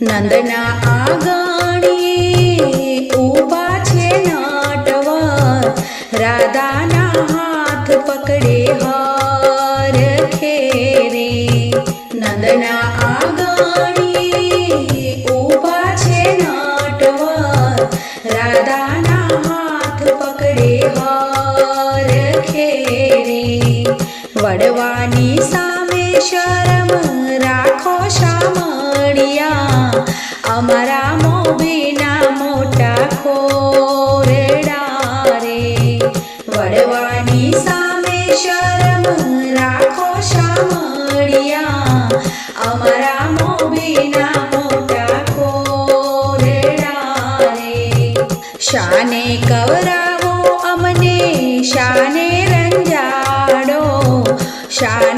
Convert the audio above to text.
નંદના આંગણીએ ઊભા છે નટવર, રાધાના હાથ પકડે હર ખેરે. નંદના આંગણીએ ઊભા છે નટવર, રાધાના હાથ પકડે હર ખેરે. વડવાની સામે શરમ રાખો શામળિયા, અમારા મોભીના મોટા ખોરડા રે. વડવાની સામે શરમ રાખો શામળિયા, અમારા મોભીના મોટા ખોરડા રે. શાને કવરાવો અમને, શાને રંજાડો, શાને